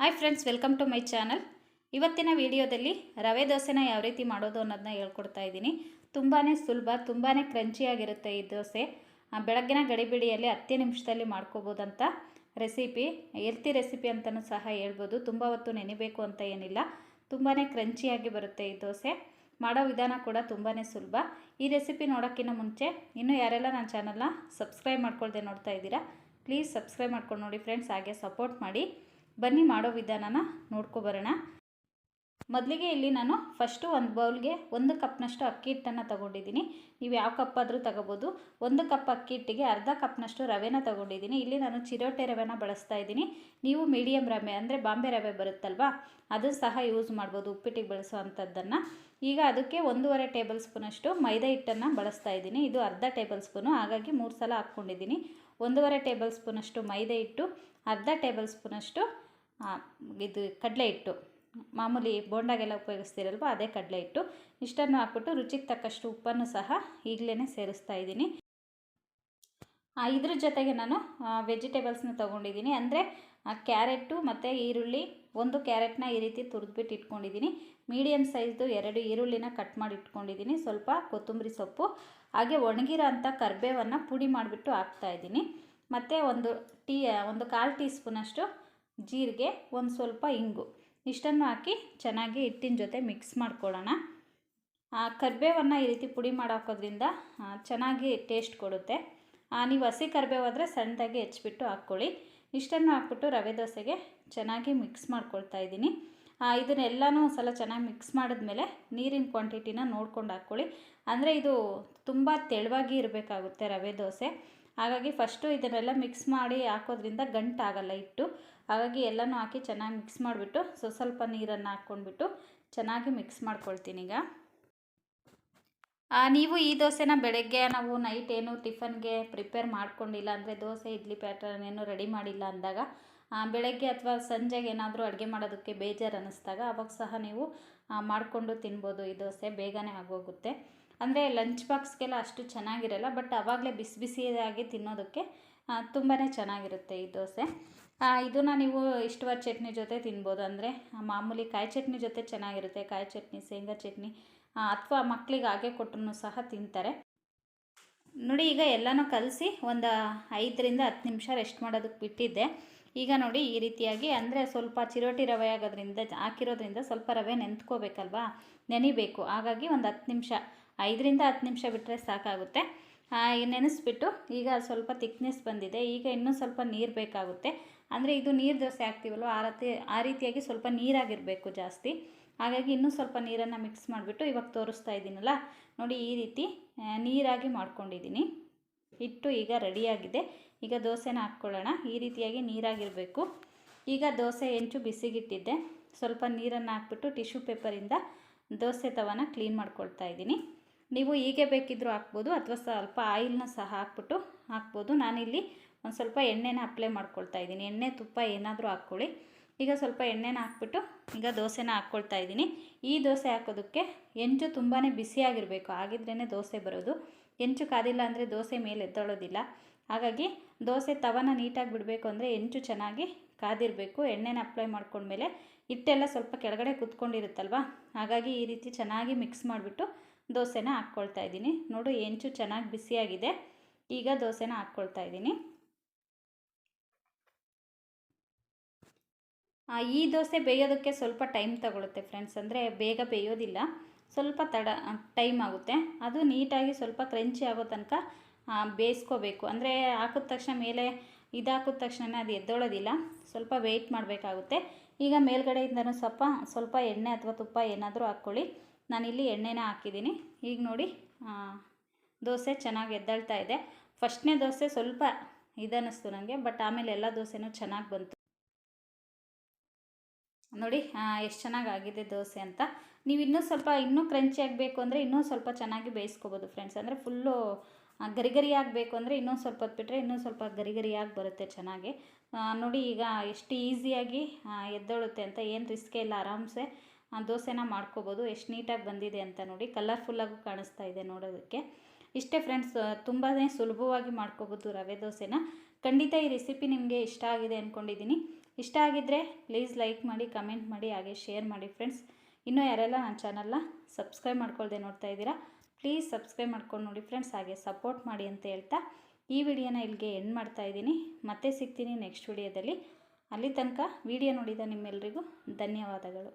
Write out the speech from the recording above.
Hi friends, welcome to my channel. ಇವತ್ತಿನ ವಿಡಿಯೋದಲ್ಲಿ ರವೆ ದೋಸೆನ ಯಾವ ರೀತಿ ಮಾಡೋದು ಅನ್ನೋದನ್ನ ಹೇಳ್ಕೊಡ್ತಾ ಇದ್ದೀನಿ. ತುಂಬಾ ಸುಲಭ, ತುಂಬಾ ಕ್ರಂಚಿಯಾಗಿರುತ್ತೆ ಈ ದೋಸೆ. ಬೆಳಗ್ಗಿನ ಗಡಿಬಿಡಿಯಲ್ಲಿ 10 ನಿಮಿಷದಲ್ಲಿ ಮಾಡ್ಕೋಬೋದಂಥ ರೆಸಿಪಿ, ಹೆಲ್ತಿ ರೆಸಿಪಿ ಅಂತಲೂ ಸಹ ಹೇಳ್ಬೋದು. ತುಂಬ ಹೊತ್ತು ನೆನೆಬೇಕು ಅಂತ ಏನಿಲ್ಲ, ತುಂಬಾ ಕ್ರಂಚಿಯಾಗಿ ಬರುತ್ತೆ ಈ ದೋಸೆ. ಮಾಡೋ ವಿಧಾನ ಕೂಡ ತುಂಬಾ ಸುಲಭ. ಈ ರೆಸಿಪಿ ನೋಡೋಕ್ಕಿಂತ ಮುಂಚೆ ಇನ್ನೂ ಯಾರೆಲ್ಲ ನನ್ನ ಚಾನಲ್ನ ಸಬ್ಸ್ಕ್ರೈಬ್ ಮಾಡ್ಕೊಳ್ದೆ ನೋಡ್ತಾ ಇದ್ದೀರಾ, ಪ್ಲೀಸ್ ಸಬ್ಸ್ಕ್ರೈಬ್ ಮಾಡ್ಕೊಂಡು ನೋಡಿ ಫ್ರೆಂಡ್ಸ್, ಹಾಗೆ ಸಪೋರ್ಟ್ ಮಾಡಿ. ಬನ್ನಿ ಮಾಡೋ ವಿಧಾನನ ನೋಡ್ಕೊಬರೋಣ. ಮೊದಲಿಗೆ ಇಲ್ಲಿ ನಾನು ಫಸ್ಟು ಒಂದು ಬೌಲ್ಗೆ 1 ಕಪ್ನಷ್ಟು ಅಕ್ಕಿ ಹಿಟ್ಟನ್ನು ತೊಗೊಂಡಿದ್ದೀನಿ. ನೀವು ಯಾವ ಕಪ್ ಆದರೂ ತೊಗೋಬೋದು. 1 ಕಪ್ ಅಕ್ಕಿ ಹಿಟ್ಟಿಗೆ ಅರ್ಧ ಕಪ್ನಷ್ಟು ರವೆನ ತೊಗೊಂಡಿದ್ದೀನಿ. ಇಲ್ಲಿ ನಾನು ಚಿರೋಟೆ ರವೆನ ಬಳಸ್ತಾ ಇದ್ದೀನಿ. ನೀವು ಮೀಡಿಯಮ್ ರವೆ ಅಂದರೆ ಬಾಂಬೆ ರವೆ ಬರುತ್ತಲ್ವಾ, ಅದು ಸಹ ಯೂಸ್ ಮಾಡ್ಬೋದು ಉಪ್ಪಿಟ್ಟಿಗೆ ಬಳಸೋ ಅಂಥದ್ದನ್ನು. ಈಗ ಅದಕ್ಕೆ 1.5 ಟೇಬಲ್ ಸ್ಪೂನಷ್ಟು ಮೈದಾ ಹಿಟ್ಟನ್ನು ಬಳಸ್ತಾ ಇದ್ದೀನಿ. ಇದು ಅರ್ಧ ಟೇಬಲ್ ಸ್ಪೂನು, ಹಾಗಾಗಿ 3 ಸಲ ಹಾಕ್ಕೊಂಡಿದ್ದೀನಿ. 1.5 ಟೇಬಲ್ ಸ್ಪೂನಷ್ಟು ಮೈದಾ ಹಿಟ್ಟು, ಅರ್ಧ ಟೇಬಲ್ ಸ್ಪೂನಷ್ಟು ಇದು ಕಡಲೆ ಹಿಟ್ಟು, ಮಾಮೂಲಿ ಬೋಂಡಾಗೆಲ್ಲ ಉಪಯೋಗಿಸ್ತೀರಲ್ವ ಅದೇ ಕಡಲೆ ಹಿಟ್ಟು. ಇಷ್ಟನ್ನು ಹಾಕ್ಬಿಟ್ಟು ರುಚಿಗೆ ತಕ್ಕಷ್ಟು ಉಪ್ಪನ್ನು ಸಹ ಈಗಲೇ ಸೇರಿಸ್ತಾ ಇದ್ದೀನಿ. ಇದ್ರ ಜೊತೆಗೆ ನಾನು ವೆಜಿಟೇಬಲ್ಸ್ನ ತೊಗೊಂಡಿದ್ದೀನಿ. ಅಂದರೆ ಕ್ಯಾರೆಟು ಮತ್ತು ಈರುಳ್ಳಿ, 1 ಕ್ಯಾರೆಟ್ನ ಈ ರೀತಿ ತುರಿದ್ಬಿಟ್ಟು ಇಟ್ಕೊಂಡಿದ್ದೀನಿ. ಮೀಡಿಯಮ್ ಸೈಜ್ದು 2 ಈರುಳ್ಳಿನ ಕಟ್ ಮಾಡಿ ಇಟ್ಕೊಂಡಿದ್ದೀನಿ. ಸ್ವಲ್ಪ ಕೊತ್ತಂಬರಿ ಸೊಪ್ಪು, ಹಾಗೆ ಒಣಗಿರೋ ಅಂಥ ಕರಿಬೇವನ್ನು ಪುಡಿ ಮಾಡಿಬಿಟ್ಟು ಹಾಕ್ತಾಯಿದ್ದೀನಿ. ಮತ್ತು ಒಂದು 1/4 ಟೀ ಸ್ಪೂನಷ್ಟು ಜೀರಿಗೆ, ಒಂದು ಸ್ವಲ್ಪ ಇಂಗು, ಇಷ್ಟನ್ನು ಹಾಕಿ ಚೆನ್ನಾಗಿ ಹಿಟ್ಟಿನ ಜೊತೆ ಮಿಕ್ಸ್ ಮಾಡ್ಕೊಳ್ಳೋಣ. ಕರಿಬೇವನ್ನು ಈ ರೀತಿ ಪುಡಿ ಮಾಡಿ ಹಾಕೋದ್ರಿಂದ ಚೆನ್ನಾಗಿ ಟೇಸ್ಟ್ ಕೊಡುತ್ತೆ. ನೀವು ಹಸಿ ಕರಿಬೇವಾದರೆ ಸಣ್ಣದಾಗಿ ಹೆಚ್ಚಿಬಿಟ್ಟು ಹಾಕ್ಕೊಳ್ಳಿ. ಇಷ್ಟನ್ನು ಹಾಕ್ಬಿಟ್ಟು ರವೆ ದೋಸೆಗೆ ಚೆನ್ನಾಗಿ ಮಿಕ್ಸ್ ಮಾಡ್ಕೊಳ್ತಾ ಇದ್ದೀನಿ. ಇದನ್ನೆಲ್ಲನೂ ಸಲ ಚೆನ್ನಾಗಿ ಮಿಕ್ಸ್ ಮಾಡಿದ್ಮೇಲೆ ನೀರಿನ ಕ್ವಾಂಟಿಟಿನ ನೋಡ್ಕೊಂಡು ಹಾಕ್ಕೊಳ್ಳಿ. ಅಂದರೆ ಇದು ತುಂಬ ತೆಳುವಾಗಿ ಇರಬೇಕಾಗುತ್ತೆ ರವೆ ದೋಸೆ. ಹಾಗಾಗಿ ಫಸ್ಟು ಇದನ್ನೆಲ್ಲ ಮಿಕ್ಸ್ ಮಾಡಿ ಹಾಕೋದ್ರಿಂದ ಗಂಟಾಗಲ್ಲ ಹಿಟ್ಟು. ಹಾಗಾಗಿ ಎಲ್ಲನೂ ಹಾಕಿ ಚೆನ್ನಾಗಿ ಮಿಕ್ಸ್ ಮಾಡಿಬಿಟ್ಟು ಸ್ವಲ್ಪ ನೀರನ್ನು ಹಾಕ್ಕೊಂಡ್ಬಿಟ್ಟು ಚೆನ್ನಾಗಿ ಮಿಕ್ಸ್ ಮಾಡ್ಕೊಳ್ತೀನಿ. ಈಗ ನೀವು ಈ ದೋಸೆನ ಬೆಳಗ್ಗೆ ನಾವು ನೈಟ್ ಏನು ಟಿಫನ್ಗೆ ಪ್ರಿಪೇರ್ ಮಾಡ್ಕೊಂಡಿಲ್ಲ, ಅಂದರೆ ದೋಸೆ ಇಡ್ಲಿ ಪ್ಯಾಟರ್ನ್ ಏನು ರೆಡಿ ಮಾಡಿಲ್ಲ ಅಂದಾಗ, ಬೆಳಗ್ಗೆ ಅಥವಾ ಸಂಜೆಗೆ ಏನಾದರೂ ಅಡುಗೆ ಮಾಡೋದಕ್ಕೆ ಬೇಜಾರು ಅನ್ನಿಸ್ದಾಗ ಅವಾಗ ಸಹ ನೀವು ಮಾಡಿಕೊಂಡು ತಿನ್ಬೋದು. ಈ ದೋಸೆ ಬೇಗನೆ ಆಗೋಗುತ್ತೆ. ಅಂದರೆ ಲಂಚ್ ಬಾಕ್ಸ್ಗೆಲ್ಲ ಅಷ್ಟು ಚೆನ್ನಾಗಿರಲ್ಲ, ಬಟ್ ಆವಾಗಲೇ ಬಿಸಿ ಬಿಸಿಯಾಗಿ ತಿನ್ನೋದಕ್ಕೆ ತುಂಬಾ ಚೆನ್ನಾಗಿರುತ್ತೆ ಈ ದೋಸೆ. ಇದನ್ನು ನೀವು ಇಷ್ಟವಾದ ಚಟ್ನಿ ಜೊತೆ ತಿನ್ಬೋದು. ಅಂದರೆ ಮಾಮೂಲಿ ಕಾಯಿ ಚಟ್ನಿ ಜೊತೆ ಚೆನ್ನಾಗಿರುತ್ತೆ. ಕಾಯಿ ಚಟ್ನಿ, ಶೇಂಗಾ ಚಟ್ನಿ, ಅಥವಾ ಮಕ್ಕಳಿಗೆ ಹಾಗೆ ಕೊಟ್ಟರು ಸಹ ತಿಂತಾರೆ. ನೋಡಿ, ಈಗ ಎಲ್ಲನೂ ಕಲಸಿ ಒಂದು 5ರಿಂದ 10 ನಿಮಿಷ ರೆಸ್ಟ್ ಮಾಡೋದಕ್ಕೆ ಬಿಟ್ಟಿದ್ದೆ. ಈಗ ನೋಡಿ ಈ ರೀತಿಯಾಗಿ, ಅಂದರೆ ಸ್ವಲ್ಪ ಚಿರೋಟಿ ರವೆ ಆಗೋದ್ರಿಂದ ಹಾಕಿರೋದ್ರಿಂದ ಸ್ವಲ್ಪ ರವೆ ನೆಂತ್ಕೋಬೇಕಲ್ವಾ, ನೆನಿಬೇಕು. ಹಾಗಾಗಿ ಒಂದು 10 ನಿಮಿಷ, 5ರಿಂದ 10 ನಿಮಿಷ ಬಿಟ್ಟರೆ ಸಾಕಾಗುತ್ತೆ. ನೆನೆಸ್ಬಿಟ್ಟು ಈಗ ಸ್ವಲ್ಪ ತಿಕ್ನೆಸ್ ಬಂದಿದೆ. ಈಗ ಇನ್ನೂ ಸ್ವಲ್ಪ ನೀರು ಬೇಕಾಗುತ್ತೆ. ಅಂದರೆ ಇದು ನೀರು ದೋಸೆ ಹಾಕ್ತೀವಲ್ವ, ಆ ರೀತಿಯಾಗಿ ಸ್ವಲ್ಪ ನೀರಾಗಿರಬೇಕು ಜಾಸ್ತಿ. ಹಾಗಾಗಿ ಇನ್ನೂ ಸ್ವಲ್ಪ ನೀರನ್ನು ಮಿಕ್ಸ್ ಮಾಡಿಬಿಟ್ಟು ಇವಾಗ ತೋರಿಸ್ತಾ ಇದ್ದೀನಲ್ಲ ನೋಡಿ, ಈ ರೀತಿ ನೀರಾಗಿ ಮಾಡ್ಕೊಂಡಿದ್ದೀನಿ. ಹಿಟ್ಟು ಈಗ ರೆಡಿಯಾಗಿದೆ. ಈಗ ದೋಸೆನ ಹಾಕ್ಕೊಳ್ಳೋಣ. ಈ ರೀತಿಯಾಗಿ ನೀರಾಗಿರಬೇಕು. ಈಗ ದೋಸೆ ಹೆಂಚು ಬಿಸಿಗಿಟ್ಟಿದ್ದೆ. ಸ್ವಲ್ಪ ನೀರನ್ನು ಹಾಕ್ಬಿಟ್ಟು ಟಿಶ್ಯೂ ಪೇಪರಿಂದ ದೋಸೆ ತವನ ಕ್ಲೀನ್ ಮಾಡ್ಕೊಳ್ತಾ ಇದ್ದೀನಿ. ನೀವು ಹೀಗೆ ಬೇಕಿದ್ದರೂ ಹಾಕ್ಬೋದು, ಅಥವಾ ಸ್ವಲ್ಪ ಆಯಿಲ್ನ ಸಹ ಹಾಕ್ಬೋದು. ನಾನಿಲ್ಲಿ ಒಂದು ಸ್ವಲ್ಪ ಎಣ್ಣೆನ ಅಪ್ಲೈ ಮಾಡ್ಕೊಳ್ತಾ ಇದ್ದೀನಿ. ಎಣ್ಣೆ, ತುಪ್ಪ ಏನಾದರೂ ಹಾಕ್ಕೊಳ್ಳಿ. ಈಗ ಸ್ವಲ್ಪ ಎಣ್ಣೆನ ಹಾಕ್ಬಿಟ್ಟು ಈಗ ದೋಸೆನ ಹಾಕ್ಕೊಳ್ತಾ ಇದ್ದೀನಿ. ಈ ದೋಸೆ ಹಾಕೋದಕ್ಕೆ ಹೆಂಚು ತುಂಬಾ ಬಿಸಿಯಾಗಿರಬೇಕು, ಆಗಿದ್ರೇ ದೋಸೆ ಬರೋದು. ಹೆಂಚು ಕಾದಿಲ್ಲ ಅಂದರೆ ದೋಸೆ ಮೇಲೆ ಎದ್ದೊಳ್ಳೋದಿಲ್ಲ. ಹಾಗಾಗಿ ದೋಸೆ ತವನ ನೀಟಾಗಿ ಬಿಡಬೇಕು ಅಂದರೆ ಹೆಂಚು ಚೆನ್ನಾಗಿ ಕಾದಿರಬೇಕು. ಎಣ್ಣೆನ ಅಪ್ಲೈ ಮಾಡ್ಕೊಂಡ್ಮೇಲೆ ಹಿಟ್ಟೆಲ್ಲ ಸ್ವಲ್ಪ ಕೆಳಗಡೆ ಕುತ್ಕೊಂಡಿರುತ್ತಲ್ವ, ಹಾಗಾಗಿ ಈ ರೀತಿ ಚೆನ್ನಾಗಿ ಮಿಕ್ಸ್ ಮಾಡಿಬಿಟ್ಟು ದೋಸೆನ ಹಾಕ್ಕೊಳ್ತಾ ಇದ್ದೀನಿ. ನೋಡು, ಹೆಂಚು ಚೆನ್ನಾಗಿ ಬಿಸಿಯಾಗಿದೆ. ಈಗ ದೋಸೆನ ಹಾಕ್ಕೊಳ್ತಾ ಇದ್ದೀನಿ. ಈ ದೋಸೆ ಬೇಯೋದಕ್ಕೆ ಸ್ವಲ್ಪ ಟೈಮ್ ತಗೊಳುತ್ತೆ ಫ್ರೆಂಡ್ಸ್. ಅಂದರೆ ಬೇಗ ಬೇಯೋದಿಲ್ಲ, ಸ್ವಲ್ಪ ಟೈಮ್ ಆಗುತ್ತೆ. ಅದು ನೀಟಾಗಿ ಸ್ವಲ್ಪ ಕ್ರಂಚಿ ಆಗೋ ತನಕ ಬೇಯಿಸ್ಕೋಬೇಕು. ಅಂದರೆ ಹಾಕಿದ ತಕ್ಷಣ ಮೇಲೆ ಹಾಕಿದ ತಕ್ಷಣ ಅದು ಎದ್ದೊಳ್ಳೋದಿಲ್ಲ, ಸ್ವಲ್ಪ ವೆಯ್ಟ್ ಮಾಡಬೇಕಾಗುತ್ತೆ. ಈಗ ಮೇಲ್ಗಡೆಯಿಂದನೂ ಸ್ವಲ್ಪ ಎಣ್ಣೆ ಅಥವಾ ತುಪ್ಪ ಏನಾದರೂ ಹಾಕ್ಕೊಳ್ಳಿ. ನಾನಿಲ್ಲಿ ಎಣ್ಣೆನ ಹಾಕಿದ್ದೀನಿ. ಈಗ ನೋಡಿ, ದೋಸೆ ಚೆನ್ನಾಗಿ ಎದ್ದಳ್ತಾ ಇದೆ. ಫಸ್ಟ್ನೇ ದೋಸೆ ಸ್ವಲ್ಪ ಇದನ್ನಿಸ್ತು ನನಗೆ, ಬಟ್ ಆಮೇಲೆ ಎಲ್ಲ ದೋಸೆನೂ ಚೆನ್ನಾಗಿ ಬಂತು. ನೋಡಿ ಎಷ್ಟು ಚೆನ್ನಾಗಾಗಿದೆ ದೋಸೆ ಅಂತ. ನೀವು ಇನ್ನೂ ಕ್ರಂಚಿ ಆಗಬೇಕು ಅಂದರೆ ಇನ್ನೂ ಸ್ವಲ್ಪ ಚೆನ್ನಾಗಿ ಬೇಯಿಸ್ಕೋಬೋದು ಫ್ರೆಂಡ್ಸ್. ಅಂದರೆ ಫುಲ್ಲು ಗರಿ ಆಗಬೇಕು ಅಂದರೆ ಇನ್ನೊಂದು ಸ್ವಲ್ಪ ಹೊತ್ತು ಬಿಟ್ಟರೆ ಇನ್ನೂ ಸ್ವಲ್ಪ ಗರಿಯಾಗಿ ಬರುತ್ತೆ ಚೆನ್ನಾಗಿ. ನೋಡಿ ಈಗ ಎಷ್ಟು ಈಸಿಯಾಗಿ ಎದ್ದೊಳುತ್ತೆ ಅಂತ. ಏನು ರಿಸ್ಕೇ ಇಲ್ಲ, ಆರಾಮ್ಸೆ ದೋಸೆನ ಮಾಡ್ಕೋಬೋದು. ಎಷ್ಟು ನೀಟಾಗಿ ಬಂದಿದೆ ಅಂತ ನೋಡಿ, ಕಲರ್ಫುಲ್ಲಾಗೂ ಕಾಣಿಸ್ತಾ ಇದೆ ನೋಡೋದಕ್ಕೆ. ಇಷ್ಟೇ ಫ್ರೆಂಡ್ಸ್, ತುಂಬಾ ಸುಲಭವಾಗಿ ಮಾಡ್ಕೋಬೋದು ರವೆ ದೋಸೆನ. ಖಂಡಿತ ಈ ರೆಸಿಪಿ ನಿಮಗೆ ಇಷ್ಟ ಆಗಿದೆ ಅಂದ್ಕೊಂಡಿದ್ದೀನಿ. ಇಷ್ಟ ಆಗಿದ್ದರೆ ಪ್ಲೀಸ್ ಲೈಕ್ ಮಾಡಿ, ಕಮೆಂಟ್ ಮಾಡಿ, ಹಾಗೆ ಶೇರ್ ಮಾಡಿ ಫ್ರೆಂಡ್ಸ್. ಇನ್ನೂ ಯಾರೆಲ್ಲ ನನ್ನ ಚಾನಲ್ನ ಸಬ್ಸ್ಕ್ರೈಬ್ ಮಾಡ್ಕೊಳ್ದೆ ನೋಡ್ತಾ ಇದ್ದೀರಾ, ಪ್ಲೀಸ್ ಸಬ್ಸ್ಕ್ರೈಬ್ ಮಾಡ್ಕೊಂಡು ನೋಡಿ ಫ್ರೆಂಡ್ಸ್, ಹಾಗೆ ಸಪೋರ್ಟ್ ಮಾಡಿ ಅಂತ ಹೇಳ್ತಾ ಈ ವಿಡಿಯೋನ ಇಲ್ಲಿಗೆ ಎಂಡ್ ಮಾಡ್ತಾ ಇದ್ದೀನಿ. ಮತ್ತೆ ಸಿಗ್ತೀನಿ ನೆಕ್ಸ್ಟ್ ವಿಡಿಯೋದಲ್ಲಿ. ಅಲ್ಲಿ ತನಕ ವಿಡಿಯೋ ನೋಡಿದ ನಿಮ್ಮೆಲ್ಲರಿಗೂ ಧನ್ಯವಾದಗಳು.